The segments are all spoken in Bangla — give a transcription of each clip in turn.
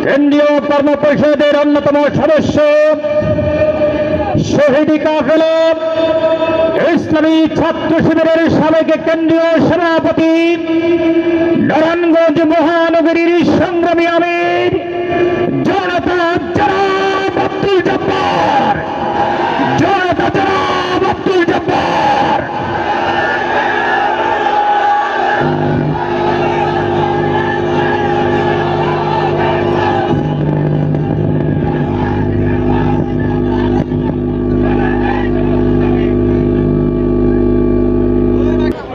কেন্দ্রীয় কর্ম পরিষদের অন্যতম সদস্য শহীদি কাফেলা ইসলামী ছাত্র শিবিরের সাবেক কেন্দ্রীয় সভাপতি নারায়ণগঞ্জ মহানগরীর সংগ্রামী আমির জনতা জনাব আব্দুল জব্বার, জনতা জনাব আব্দুল জব্বার।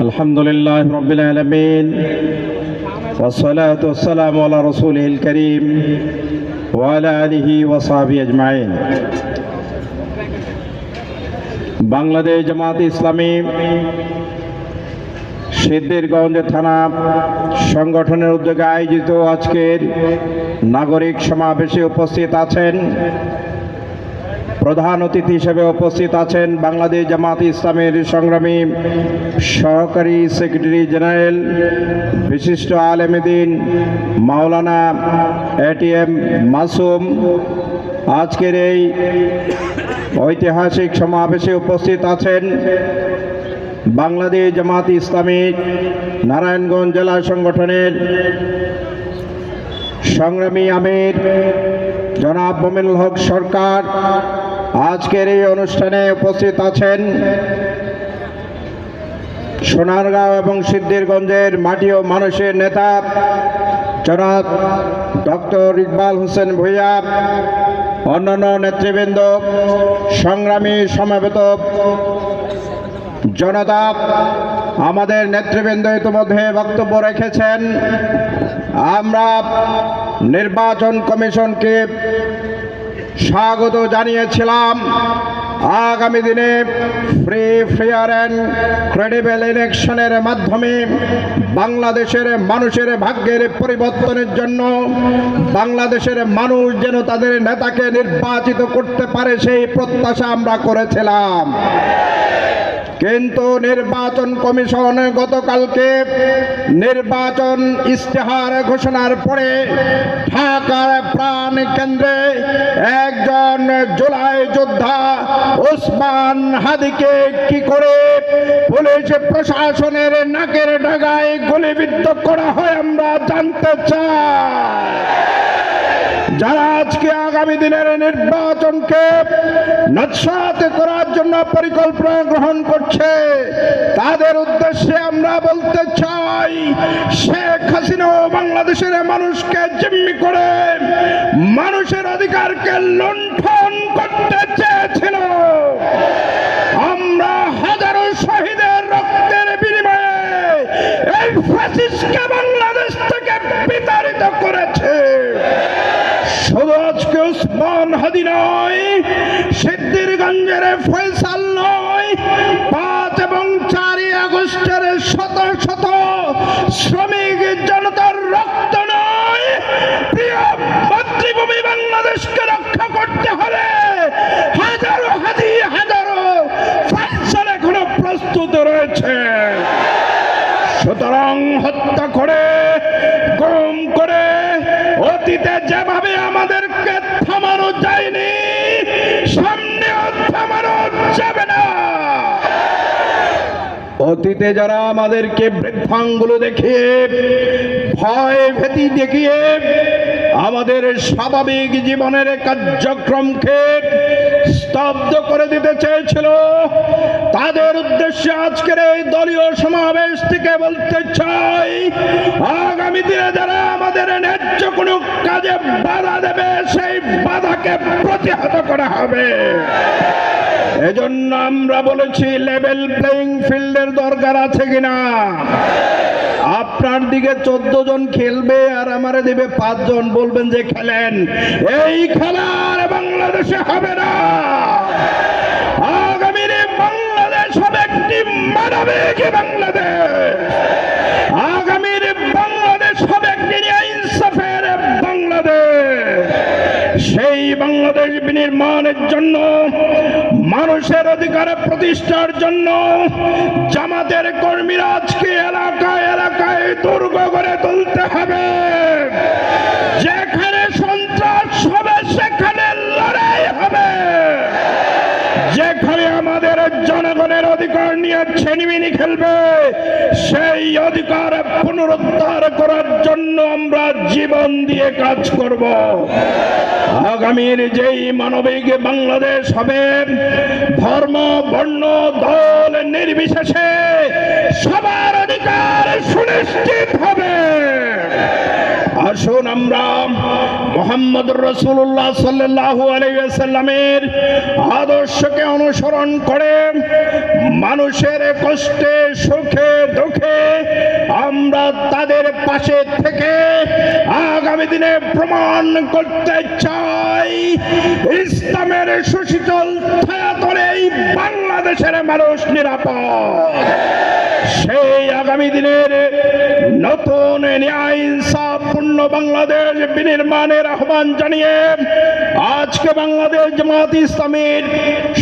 আলহামদুলিল্লাহ রাব্বিল আলামিন والصلاة والسلام على رسوله الكريم وعلى آله وصحبه أجمعين। বাংলাদেশ জামাত ইসলামী সিদ্ধিরগঞ্জ থানা সংগঠনের উদ্যোগে আয়োজিত আজকের নাগরিক সমাবেশে উপস্থিত আছেন, প্রধান অতিথি হিসেবে উপস্থিত আছেন বাংলাদেশ জামাত ইসলামের সংগ্রামী সহকারী সেক্রেটারি জেনারেল বিশিষ্ট আলেম দ্বীন মাওলানা এটিএম মাসুম। আজকের এই ঐতিহাসিক সমাবেশে উপস্থিত আছেন বাংলাদেশ জামাত ইসলামী নারায়ণগঞ্জ জেলা সংগঠনের সংগ্রামী আমির জনাব মোমিনুল হক সরকার। আজকের এই অনুষ্ঠানে উপস্থিত আছেন সোনারগাঁও এবং সিদ্ধিরগঞ্জের মাটি ও মানুষের নেতা জনাব ডক্টর ইকবাল হোসেন ভূঁইয়া, অন্যান্য নেতৃবৃন্দ, সংগ্রামী সমবেত জনতা। আমাদের নেতৃবৃন্দ ইতিমধ্যে বক্তব্য রেখেছেন। আমরা নির্বাচন কমিশনকে স্বাগত জানিয়েছিলাম। আগামী দিনে ফ্রি, ফেয়ার অ্যান্ড ক্রেডিবল ইলেকশনের মাধ্যমে বাংলাদেশের মানুষের ভাগ্যের পরিবর্তনের জন্য বাংলাদেশের মানুষ যেন তাদের নেতাকে নির্বাচিত করতে পারে সেই প্রত্যাশা আমরা করেছিলাম। কিন্তু নির্বাচন কমিশন গতকালকে নির্বাচন ইশতেহার ঘোষণার পরে ঢাকার প্রাণ কেন্দ্রে একজন জুলাই যোদ্ধা ওসমান হাদিকে কি করে পুলিশ প্রশাসনের নাকের ডাগায় গুলিবিদ্ধ করা হয় আমরা জানতে চাই। যারা আজকে আগামী দিনের নির্বাচনকে নস্যাৎ করার জন্য পরিকল্পনা গ্রহণ করছে তাদের উদ্দেশ্যে আমরা বলতে চাই, শেখ হাসিনা বাংলাদেশের মানুষকে জিম্মি করে মানুষের অধিকারকে লুণ্ঠন করতে চেয়েছিল। আমরা হাজারো শহীদের রক্তের বিনিময়ে এই ফ্যাসিস্টকে বাংলাদেশ থেকে বিতাড়িত করেছে। শুধু আজকে ওসমান হাদি নয়, সিদ্ধিরগঞ্জের ফয়সাল নয়, 5 এবং 4 আগস্টের শত শত শ্রমিক জনতার রক্ত নয়, প্রিয় মাতৃভূমি বাংলাদেশকে রক্ষা করতে হলে হাজারো হাদি, হাজারো ফয়সাল এখনো প্রস্তুত রয়েছে। সুতরাং হত্যা করে, গুম করে অতীতে যেভাবে আমাদেরকে থামানো যায়নি, সামনেও থামানো যাবে না। অতীতে যারা আমাদেরকে বৃদ্ধাঙ্গুল দেখিয়ে, ভয় ভীতি দেখিয়ে আমাদের স্বাভাবিক জীবনের কার্যক্রমকে স্তব্ধ করে দিতে চেয়েছিল, তাদের উদ্দেশ্যে আজকের এই দলীয় সমাবেশ থেকে বলতে চাই, আগামী দিনে যারা আমাদের ন্যায্য কোনো কাজে বাধা দেবে সেই বাধাকে প্রতিহত করা হবে। এজন্য আমরা বলেছি লেভেল প্লেইং ফিল্ডের দরকার আছে কিনা। আপনার দিকে 14 জন খেলবে আর আমারে দিবে 5 জন, বলবেন যে খেলেন। এই খেলার বাংলাদেশে হবে না। আগামীর বাংলাদেশ হবে একটি মানবিক বাংলাদেশ। আগামীর বাংলাদেশ হবে একটি ইনসাফের বাংলাদেশ। সেই বাংলাদেশ বিনির্মাণের জন্য, মানুষের অধিকার প্রতিষ্ঠার জন্য জামাতের কর্মীরা আজকে এলাকায় এলাকায় দুর্গ গড়ে তুলতে হবে। যেখানে ছিনিমিনি খেলবে, সেই অধিকার পুনরুদ্ধার করার জন্য আমরা জীবন দিয়ে কাজ করব। আগামীর যেই মানবিক বাংলাদেশ হবে, ধর্ম বর্ণ দল নির্বিশেষে সবার অধিকার সুনিশ্চিত হবে। আসুন আমরা মুহাম্মদ রাসূলুল্লাহ সাল্লাল্লাহু আলাইহি ওয়াসাল্লামের আদর্শকে অনুসরণ করে মানুষের কষ্টে সুখে দুঃখে আমরা তাদের পাশে থেকে আগামী দিনে প্রমাণ করতে চাই ইসলামের সুশীতল ছায়াতলে এই বাংলাদেশের মানুষ নিরাপদ। সেই আগামী দিনের নতুন ন্যায় ইনসাফপূর্ণ বাংলাদেশ বিনির্মাণের আহ্বান জানিয়ে আজকে বাংলাদেশ জামায়াত ইসলামীর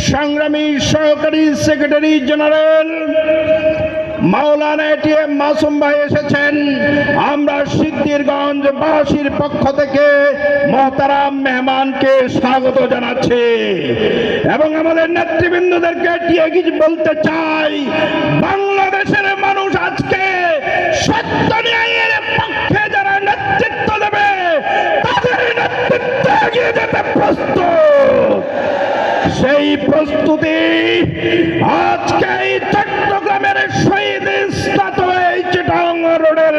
সংগ্রামী সহকারী সেক্রেটারি জেনারেল মাওলানা এটিএম মাসুম ভাই এসেছেন। আমরা সিদ্ধিরগঞ্জ বাসীর পক্ষ থেকে মহতারাম মেহমানকে স্বাগত জানাচ্ছি এবং আমাদের নেতৃবৃন্দদেরকে এটিয়ে কিছু বলতে চাই, বাংলাদেশের মানুষ আজকে সত্য ন্যায়ের পক্ষে যারা নেতৃত্ব দেবে তাদের নেতৃত্ব এগিয়ে যেতে প্রস্তুত। সেই প্রস্তুতি আজকে এই চট্টগ্রামের শহীদ চিটাং রোডের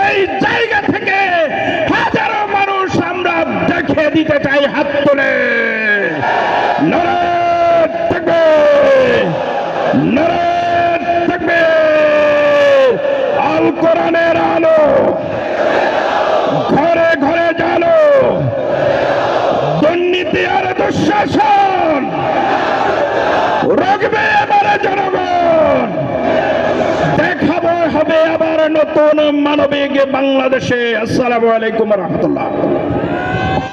এই জায়গা থেকে হাজারো মানুষ আমরা দেখে দিতে চাই হাত তুলে। নারায়ে তাকবীর, নারায়ে তাকবীর। আল কোরআনের আলো ঘরে ঘরে জালো, দুর্নীতি আর দুঃশাসন রোগবে এবার জনগণ। দেখাবো হবে আবার নতুন মানবিক বাংলাদেশে। আসসালামু আলাইকুম ওয়া রাহমাতুল্লাহ।